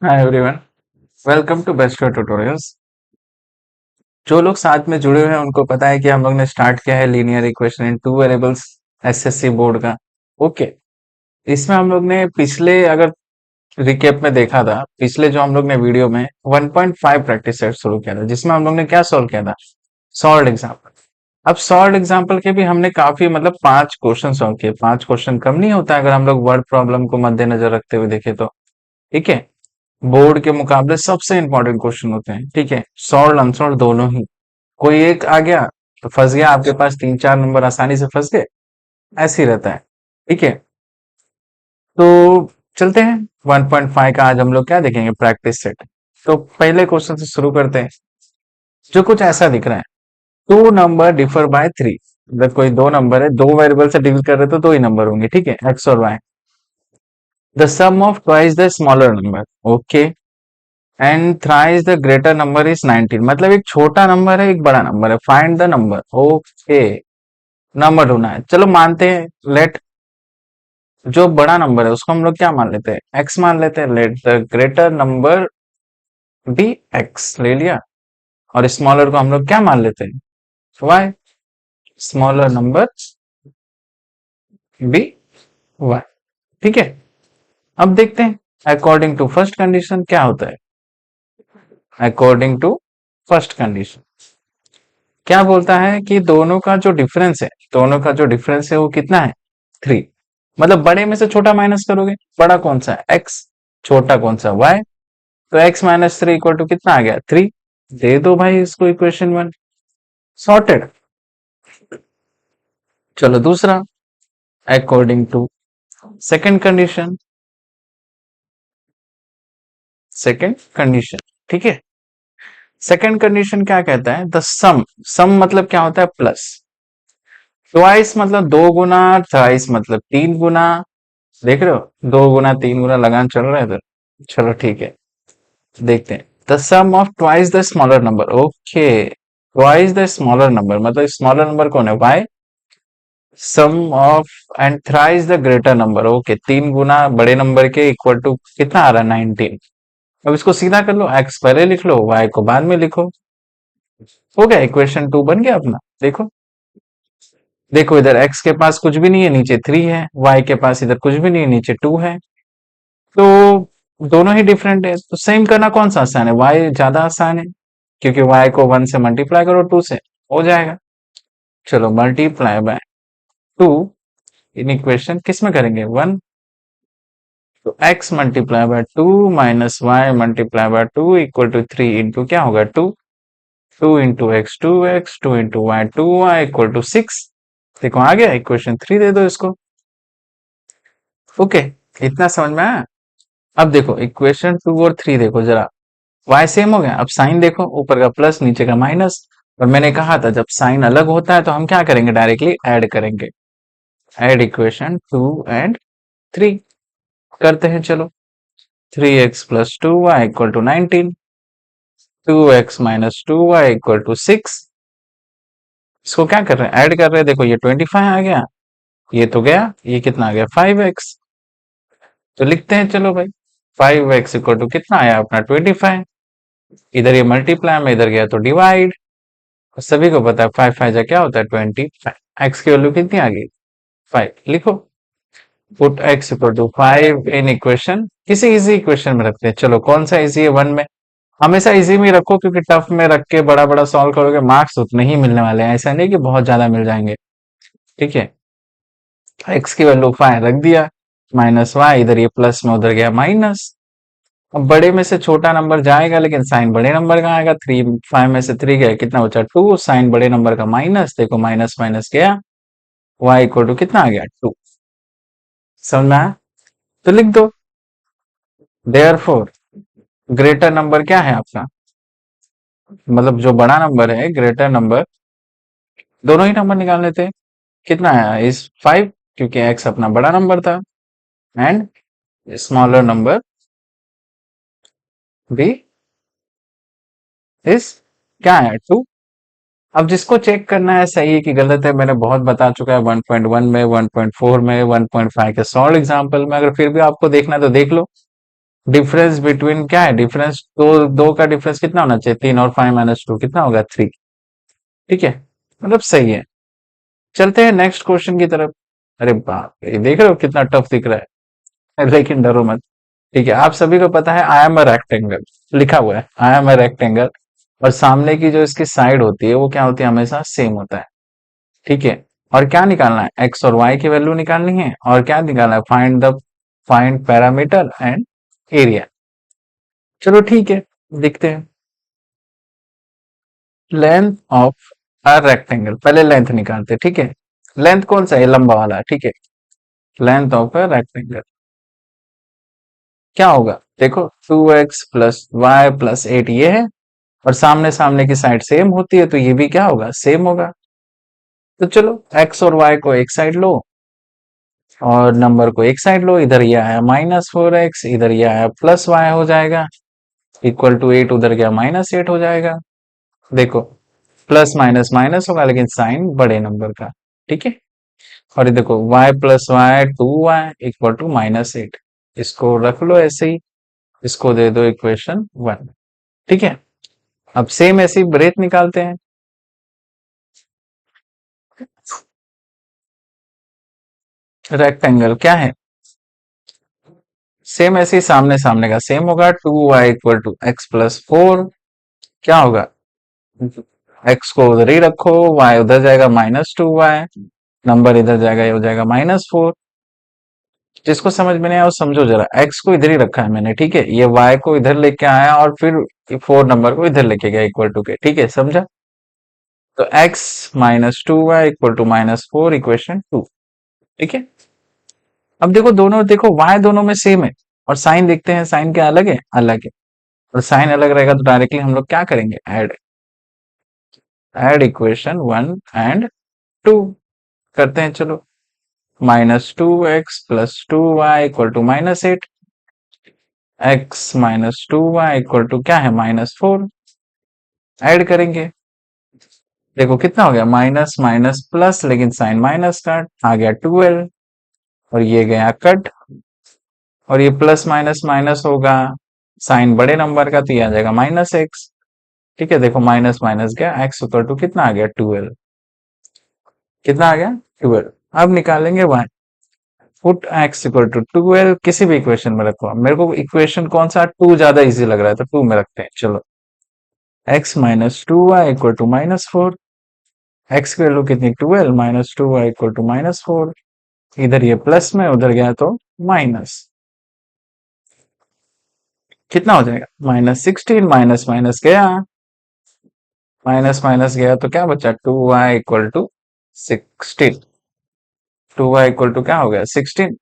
Hi everyone, welcome to best tutorials. जो लोग साथ में जुड़े हुए हैं उनको पता है कि हम लोग ने स्टार्ट किया है linear equation in two variables SSC board का। ओके, इसमें हम लोग ने पिछले अगर रिकेप में देखा था, पिछले जो हम लोग ने वीडियो में 1.5 प्रैक्टिस सेट शुरू किया था जिसमें हम लोग ने क्या सॉल्व किया था, सॉल्व एग्जाम्पल। अब सॉल्व एग्जाम्पल के भी हमने काफी मतलब 5 क्वेश्चन सॉल्व किए। 5 क्वेश्चन कम नहीं होता अगर हम लोग वर्ड प्रॉब्लम को मद्देनजर रखते हुए देखें तो। ठीक है, बोर्ड के मुकाबले सबसे इंपॉर्टेंट क्वेश्चन होते हैं। ठीक है, सॉल्व अनसॉल्व दोनों ही। कोई एक आ गया तो फंस गया, आपके पास 3-4 नंबर आसानी से फंस गए, ऐसे ही रहता है। ठीक है, तो चलते हैं। 1.5 का आज हम लोग क्या देखेंगे, प्रैक्टिस सेट। तो पहले क्वेश्चन से शुरू करते हैं, जो कुछ ऐसा दिख रहा है। Two number differ by 3। मतलब कोई दो नंबर है, दो वेरिएबल से डील कर रहे तो दो ही नंबर होंगे। ठीक है, एक्स और y. The sum of twice the smaller number, okay, and thrice the greater number is 19। मतलब एक छोटा नंबर है, एक बड़ा नंबर है, find the number. Okay, number ढूंढना है, चलो मानते हैं। लेट, जो बड़ा नंबर है उसको हम लोग क्या मान लेते हैं, एक्स मान लेते हैं। Let the greater number be x, ले लिया। और स्मॉलर को हम लोग क्या मान लेते हैं, y. Smaller number be y. ठीक है, अब देखते हैं अकॉर्डिंग टू फर्स्ट कंडीशन क्या होता है। अकॉर्डिंग टू फर्स्ट कंडीशन क्या बोलता है कि दोनों का जो डिफरेंस है, दोनों का जो डिफरेंस है वो कितना है, 3। मतलब बड़े में से छोटा माइनस करोगे, बड़ा कौन सा है, एक्स, छोटा कौन सा, वाई। तो एक्स माइनस 3 इक्वल टू कितना आ गया, 3। दे दो भाई इसको इक्वेशन 1, सॉर्टेड। चलो दूसरा, according to second condition. Second condition, ठीक है। सेकंड कंडीशन क्या कहता है, द सम। सम मतलब क्या होता है, प्लस। ट्वाइस मतलब दो गुना, थ्राइस मतलब 3 गुना। देख रहे हो, 2 गुना 3 गुना लगान चल रहा है इधर। चलो ठीक है, देखते हैं। The sum of twice the smaller number, okay. Twice the smaller number मतलब स्मॉलर नंबर कौन है, y. Sum of and thrice the greater number, okay. 3 गुना बड़े नंबर के इक्वल टू कितना आ रहा है, 19। अब इसको सीधा कर लो, एक्स पहले लिख लो, वाई को बाद में लिखो। हो गया, इक्वेशन 2 बन गया अपना। देखो, देखो इधर एक्स के पास कुछ भी नहीं है, नीचे 3 है। वाई के पास इधर कुछ भी नहीं है, नीचे 2 है। तो दोनों ही डिफरेंट है, तो सेम करना कौन सा आसान है, वाई ज्यादा आसान है। क्योंकि वाई को 1 से मल्टीप्लाई करो, 2 से, हो जाएगा। चलो मल्टीप्लाई बाय 2, इन इक्वेशन किस में करेंगे, 1। तो x multiply by 2 minus y multiply by 2 equal to 3 into क्या होगा, 2। 2 into x 2x, 2 into y 2y equal to 6। देखो आ गया, इक्वेशन 3 दे दो इसको। ओके, इतना समझ में आया। अब देखो इक्वेशन 2 और 3 देखो जरा, y सेम हो गया। अब साइन देखो, ऊपर का प्लस नीचे का माइनस। और मैंने कहा था जब साइन अलग होता है तो हम क्या करेंगे, डायरेक्टली ऐड करेंगे। ऐड इक्वेशन 2 एंड 3 करते हैं, चलो। 3x plus 2y equal to 19। 2x minus 2y equal to 6। इसको क्या कर रहे हैं, ऐड कर रहे हैं। देखो ये 25 आ गया, ये तो गया, ये कितना आ गया, 5x। तो लिखते हैं चलो भाई, 5x इक्वल टू कितना आया अपना, 25। इधर ये मल्टीप्लाई में, इधर गया तो डिवाइड। सभी को पता है 5 5 जा क्या होता है, 25। एक्स की वैल्यू कितनी आ गई, 5। लिखो, put x equal to 5 in equation, किसी इजी इक्वेशन में रखते हैं। चलो कौन सा इजी है, 1 में। हमेशा इजी में ही रखो, क्योंकि टफ में रख के बड़ा बड़ा सॉल्व करोगे मार्क्स उतने ही मिलने वाले हैं, ऐसा नहीं कि बहुत ज्यादा मिल जाएंगे। ठीक है, एक्स की वैल्यू 5 रख दिया, माइनस वाई, इधर ये प्लस में उधर गया माइनस। अब बड़े में से छोटा नंबर जाएगा, लेकिन साइन बड़े नंबर का आएगा। 5 में से 3 गया, कितना बचा, 2। साइन बड़े नंबर का माइनस, देखो माइनस माइनस गया, y इक्वल टू कितना आ गया, 2। समझ में आया, तो लिख दो, देयरफॉर ग्रेटर नंबर क्या है आपका, मतलब जो बड़ा नंबर है, ग्रेटर नंबर, दोनों ही नंबर निकाल लेते हैं। कितना आया इस 5, क्योंकि x अपना बड़ा नंबर था। एंड स्मॉलर नंबर भी इस, क्या है, 2। अब जिसको चेक करना है सही है कि गलत है, मैंने बहुत बता चुका है 1.1 में, 1.4 में, 1.5 के सॉल्व एग्जाम्पल में। अगर फिर भी आपको देखना है तो देख लो। डिफरेंस बिटवीन क्या है, डिफरेंस दो दो का डिफरेंस कितना होना चाहिए, 3 और 5 - 2 कितना होगा, 3। ठीक है, मतलब सही है। चलते हैं नेक्स्ट क्वेश्चन की तरफ। अरे बाप रे, देख रहे हो कितना टफ दिख रहा है, लेकिन डरो मत। ठीक है, आप सभी को पता है आई एम अ रेक्टेंगल, लिखा हुआ है आई एम अ रेक्टेंगल, और सामने की जो इसकी साइड होती है वो क्या होती है, हमेशा सेम होता है। ठीक है, और क्या निकालना है, एक्स और वाई की वैल्यू निकालनी है, और क्या निकालना है, फाइंड पैरामीटर एंड एरिया। चलो ठीक है, देखते हैं। लेंथ ऑफ अ रेक्टेंगल, पहले लेंथ निकालते हैं, ठीक है। लेंथ कौन सा है, लंबा वाला, ठीक है। लेंथ ऑफ अ रेक्टेंगल क्या होगा, देखो 2x + y + 8 ये है, और सामने सामने की साइड सेम होती है, तो ये भी क्या होगा, सेम होगा। तो चलो x और y को एक साइड लो, और नंबर को एक साइड लो, इधर ये आया -4x, इधर ये आया +y हो जाएगा, इक्वल टू 8, उधर गया -8 हो जाएगा। देखो प्लस माइनस माइनस होगा, लेकिन साइन बड़े नंबर का। ठीक है, और ये देखो y + y 2y = -8, इसको रख लो ऐसे ही, इसको दे दो इक्वेशन 1। ठीक है, अब सेम ऐसे ही ब्रेथ निकालते हैं। रेक्टेंगल क्या है, सेम ऐसे ही सामने सामने का सेम होगा, 2y = x + 4, क्या होगा, x को उधर ही रखो, y उधर जाएगा -2y, नंबर इधर जाएगा, ये हो जाएगा -4। जिसको समझ में नहीं आया वो समझो जरा, x को इधर ही रखा है मैंने, ठीक है, ये y को इधर लेके आया, और फिर 4 नंबर को इधर लेके गया इक्वल टू के, ठीक है, समझा। तो x -2y = -4, इक्वेशन 2। ठीक है, अब देखो दोनों, देखो y दोनों में सेम है, और साइन देखते हैं, साइन क्या अलग है, अलग है, और साइन अलग रहेगा तो डायरेक्टली हम लोग क्या करेंगे, ऐड, ऐड इक्वेशन 1 और 2 करते हैं। चलो, -2x + 2y = -8, x -2y = क्या है, -4, ऐड करेंगे। देखो कितना हो गया, माइनस माइनस प्लस, लेकिन साइन माइनस का आ गया 12, और ये गया कट, और ये प्लस माइनस माइनस होगा, साइन बड़े नंबर का, तो ये आ जाएगा -x। ठीक है, देखो माइनस माइनस गया, x इक्वल टू कितना आ गया, 12, कितना आ गया, 12। अब निकालेंगे y, put x equal to 12 किसी भी इक्वेशन में रखो, मेरे को इक्वेशन कौन सा 2 ज्यादा इजी लग रहा है, तो 2 में रखते हैं। चलो, x -2y = -4, x की वैल्यू कितनी, 12, -2y = -4, इधर ये प्लस में, उधर गया तो माइनस, कितना हो जाएगा, -16, माइनस माइनस गया, माइनस माइनस गया तो क्या बचा, 2y = 16, 2y = क्या हो गया, 16।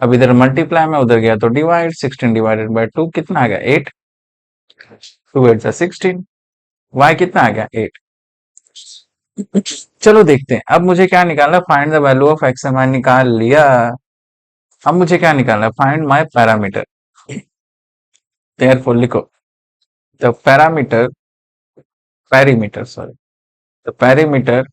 अब इधर मल्टीप्लाई में, उधर गया तो डिवाइड, 16 ÷ 2 कितना आ गया, 8, 2 8 जा 16, y कितना आ गया, 8। चलो देखते हैं, अब मुझे क्या निकालना, find the value of x, मैंने निकाल लिया। अब मुझे क्या निकालना है, फाइंड माय पैरामीटर। देयरफॉर लिखो, the parameter, perimeter sorry, the perimeter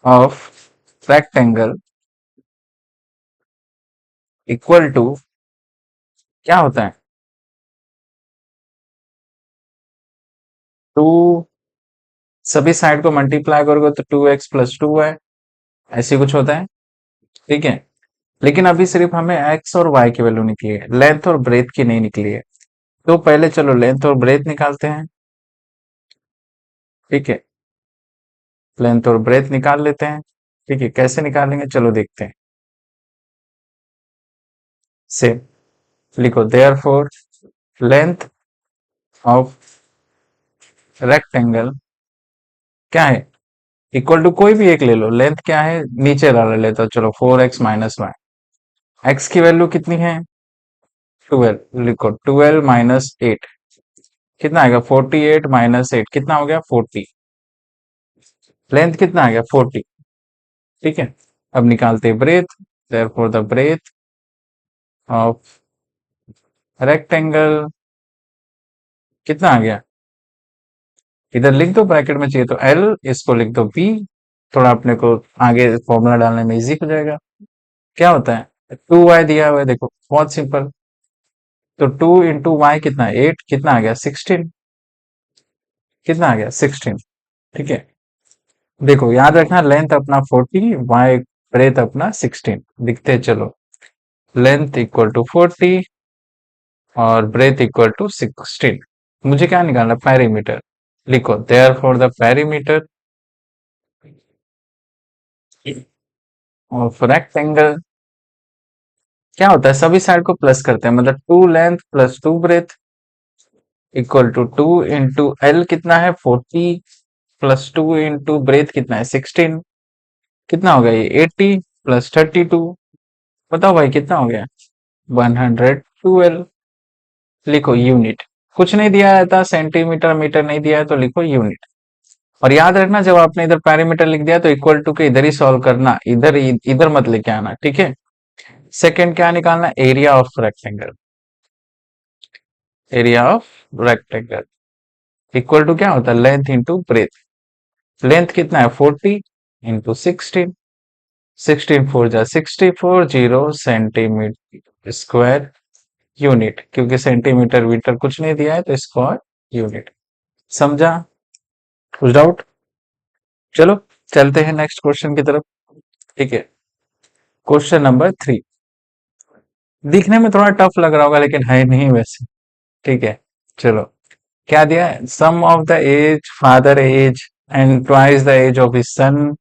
of rectangle equal to, क्या होता है, 2, सभी साइड को मल्टीप्लाई करोगे तो 2x + 2y, ऐसे कुछ होता है। ठीक है, लेकिन अभी सिर्फ हमें x और y की वैल्यू निकली है, लेंथ और ब्रेथ की नहीं निकली है। तो पहले चलो लेंथ और ब्रेथ निकालते हैं। ठीक है, लेंथ और ब्रेथ निकाल लेते हैं। ठीक है, कैसे निकालेंगे, चलो देखते हैं। से लिखो, देयरफॉर लेंथ ऑफ रेक्टेंगल क्या है, इक्वल टू कोई भी एक ले लो, लेंथ क्या है, नीचे वाला लेता हूं, चलो 4x - 1, x की वैल्यू कितनी है, 12, लिखो 12 - 8 कितना आएगा, 48 - 8 कितना हो गया, 40, लेंथ कितना आ गया, 40। ठीक है, अब निकालते हैं breadth, therefore the breadth of rectangle कितना आ गया, इधर लिख दो, ब्रैकेट में चाहिए तो L, इसको लिख दो B, थोड़ा अपने को आगे फॉर्मूला डालने में इजी हो जाएगा। क्या होता है, 2y दिया हुआ है, देखो बहुत सिंपल, तो 2 into y कितना है 8, कितना आ गया 16, कितना आ गया 16। ठीक है, देखो याद रखना लेंथ अपना 40, वाई ब्रेथ अपना 16 लिखते हैं, चलो लेंथ इक्वल टू 40 और ब्रेथ इक्वल टू 16। मुझे क्या निकालना, पेरीमीटर। लिखो therefore the perimeter of rectangle क्या होता है, सभी साइड को प्लस करते हैं, मतलब 2 length plus 2 breadth equal to 2 into L कितना है 40 प्लस 2 इंटू ब्रेथ कितना है 16, कितना हो गया ये 80 प्लस 32, बताओ भाई कितना हो गया 112। लिखो यूनिट, कुछ नहीं दिया है था, सेंटीमीटर मीटर नहीं दिया है तो लिखो यूनिट। और याद रखना जब आपने इधर पैरामीटर लिख दिया तो इक्वल टू के इधर ही सॉल्व करना, इधर इधर मत लेके आना, ठीक है। सेकंड क्या निकालना, area of rectangle, area of rectangle equal to क्या होता है लेंथ इंटू ब्रेथ। लेंथ कितना है 40 इंटू 16, 16 4 जा 64, 0 सेंटीमीटर स्क्वायर यूनिट, क्योंकि सेंटीमीटर मीटर कुछ नहीं दिया है तो स्क्वायर यूनिट। समझा, कुछ डाउट? चलो चलते हैं नेक्स्ट क्वेश्चन की तरफ। ठीक है, क्वेश्चन नंबर 3 दिखने में थोड़ा टफ लग रहा होगा लेकिन है नहीं वैसे। ठीक है, चलो क्या दिया है, sum of the age father age and twice the age of his son.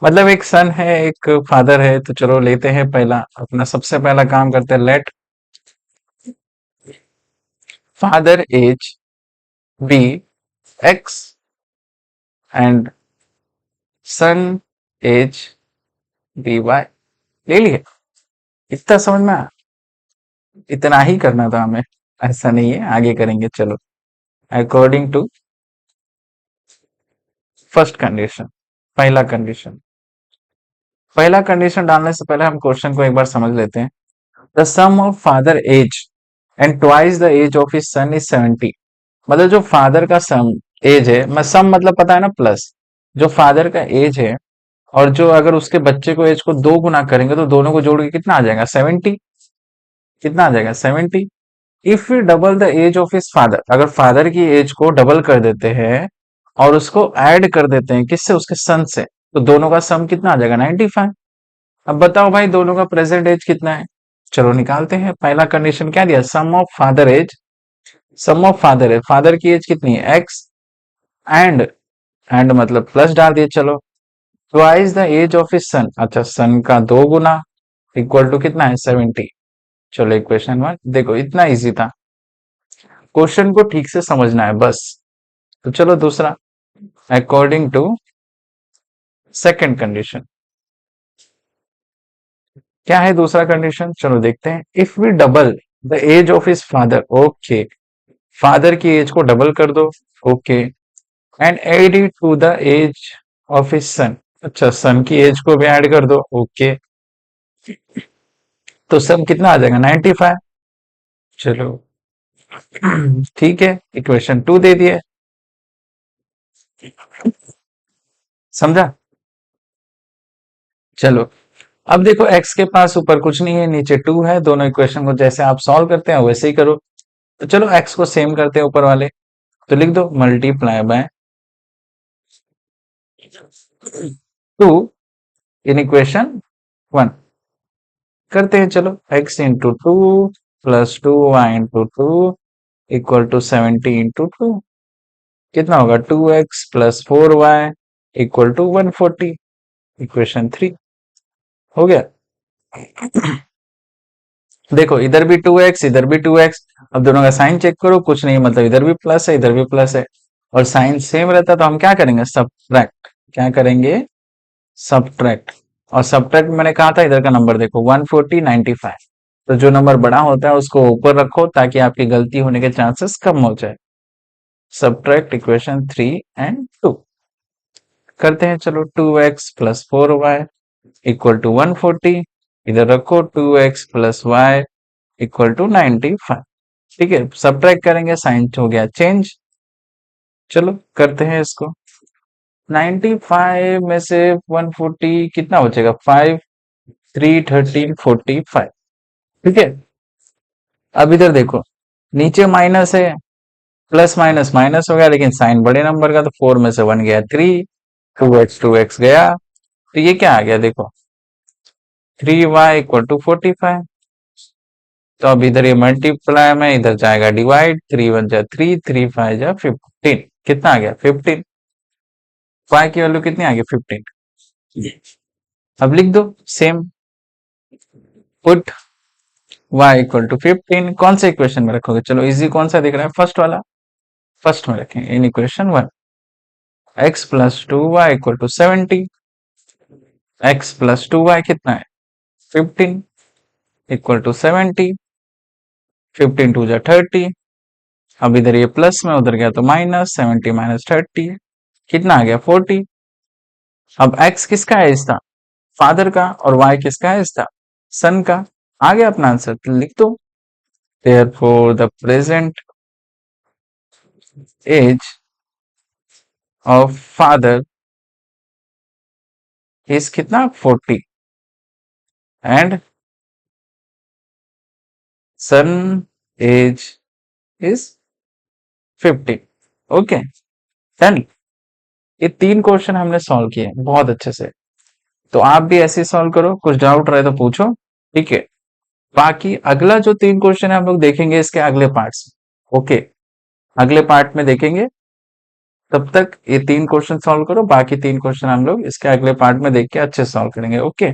मतलब एक सन है एक फादर है, तो चलो लेते हैं पहला अपना सबसे पहला काम करते हैं, let father age be x and son age be y. ले लिए, इतना समझ में आया? इतना ही करना था हमें, ऐसा नहीं है आगे करेंगे, चलो अकॉर्डिंग टू फर्स्ट कंडीशन। पहला कंडीशन, पहला कंडीशन डालने से पहले हम क्वेश्चन को एक बार समझ लेते हैं। The sum of father age and twice the age of his son is 70। मतलब जो फादर का सम एज है, मैं सम मतलब पता है ना प्लस, जो फादर का एज है और जो अगर उसके बच्चे को एज को 2 गुना करेंगे तो दोनों को जोड़ के कितना आ जाएगा 70, कितना आ जाएगा 70। If you double the age of his father, अगर फादर की एज को डबल कर देते हैं और उसको ऐड कर देते हैं किससे, उसके सन से, तो दोनों का सम कितना आ जाएगा 95। अब बताओ भाई दोनों का प्रेजेंट एज कितना है, चलो निकालते हैं। पहला कंडीशन क्या दिया, sum of father age, sum of father age, father की एज कितनी है एक्स एंड, एंड मतलब प्लस डाल दिए, चलो twice the age of his son, अच्छा सन का 2 गुना इक्वल टू कितना है 70। चलो इक्वेशन 1, देखो इतना इजी था, क्वेश्चन को ठीक से समझना है बस। तो चलो दूसरा, अकॉर्डिंग टू सेकंड कंडीशन, क्या है दूसरा कंडीशन, चलो देखते हैं। If we double the age of his father, okay father की एज को डबल कर दो, okay and add it to the age of his son, अच्छा सन की एज को भी ऐड कर दो, ओके तो सम कितना आ जाएगा 95। चलो ठीक है, इक्वेशन 2 दे दिए, समझा। चलो अब देखो x के पास ऊपर कुछ नहीं है, नीचे 2 है, दोनों इक्वेशन को जैसे आप सॉल्व करते हैं वैसे ही करो। तो चलो x को सेम करते हैं ऊपर वाले, तो लिख दो मल्टीप्लाई बाय 2 इन इक्वेशन 1, करते हैं चलो x into 2 plus 2y into 2 equal to 70 into 2, कितना होगा 2x plus 4y equal to 140, equation 3 हो गया। देखो इधर भी 2x इधर भी 2x, अब दोनों का साइन चेक करो, कुछ नहीं मतलब इधर भी प्लस है इधर भी प्लस है, और साइन सेम रहता तो हम क्या करेंगे सब्ट्रैक्ट, क्या करेंगे सब्ट्रैक्ट। और सब्ट्रैक्ट मैंने कहा था इधर का नंबर देखो 140 95, तो जो नंबर बड़ा होता है उसको ऊपर रखो ताकि आपकी गलती होने के चांसेस कम हो जाए। सब्ट्रैक्ट इक्वेशन 3 एंड 2, करते हैं चलो 2x plus 4y equal to 140, इधर रखो 2x plus Y equal to 95। ठीक है, सब्ट्रैक्ट करेंगे साइन हो गया चेंज, चलो करते हैं इसको। 95 में से 140 कितना बचेगा 5, 3 13 45। ठीक है, अब इधर देखो नीचे माइनस है, प्लस माइनस माइनस हो गया, लेकिन साइन बड़े नंबर का, तो 4 में से 1 गया 3, 2x गया, तो ये क्या आ गया देखो, 3y इक्वल टू 45। तो अब इधर ये मल्टीप्लाई में, इधर जाएगा डिवाइड, 3 1 जा 3, 3 5 जा 15, कितना आ गया 15। y की वैल्यू कितनी आ गई 15। अब लिख दो same, put y equal to 15, कौन से इक्वेशन में रखोगे, चलो इजी कौन सा दिख रहा है, फर्स्ट वाला, फर्स्ट में रखेंगे in equation 1, x plus 2y equal to 70, x plus 2y कितना है 15 इक्वल टू 70, 15 2 जा 30, अब इधर ये प्लस में, उधर गया तो माइनस, 70 माइनस 30 कितना आ गया 40। अब x किसका है इसका, फादर का, और y किसका है इसका, सन का। आ गया अपना आंसर, तो लिख दो, therefore the present age of father is कितना 40 and son age is 50। Okay done. ये 3 क्वेश्चन हमने सॉल्व किए बहुत अच्छे से, तो आप भी ऐसे सॉल्व करो, कुछ डाउट रहे तो पूछो, ठीक है। बाकी अगला जो 3 क्वेश्चन है हम लोग देखेंगे इसके अगले पार्ट्स, ओके, अगले पार्ट में देखेंगे। तब तक ये 3 क्वेश्चन सॉल्व करो, बाकी 3 क्वेश्चन हम लोग इसके अगले पार्ट में देख के अच्छे सॉल्व करेंगे, ओके,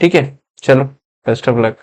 ठीक है। चलो, बेस्ट ऑफ लक।